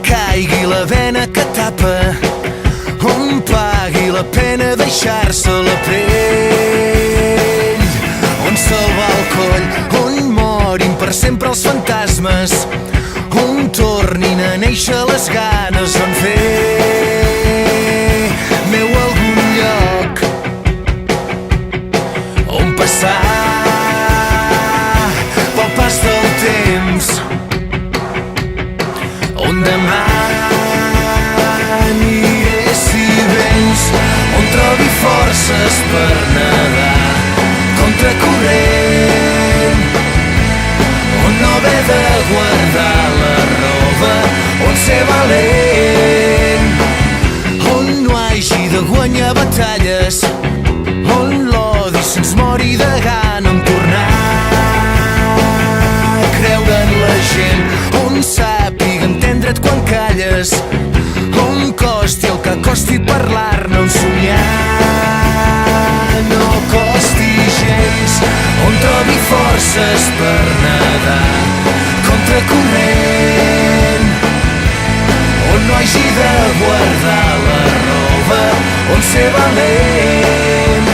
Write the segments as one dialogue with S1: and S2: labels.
S1: caigui la vena que tapa, on pagui la pena deixar-se la pell, on se'l va el coll, on morin per sempre els fantasmes, on tornin a néixer les ganes, on fer meu algun lloc on passar pel pas del temps, on demà aniré si vens, on trobi forces per nedar contracorrent, on no haver de guardar la roba, on ser valent, on no hagi de guanyar batalles, on l'odi se'ns mori de gana, on tornar a creure en la gent, on sàpiga entendre't quan calles, on costi el que costi parlar-ne, on somiar no costi gens, on trobi forces per nedar contracorrent, on no hagi de guardar la roba, on ser valent.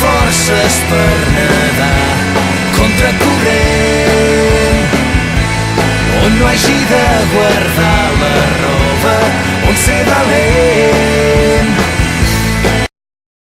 S1: Forces per nedar contracorrent, on no hagi de guardar la roba, on ser valent.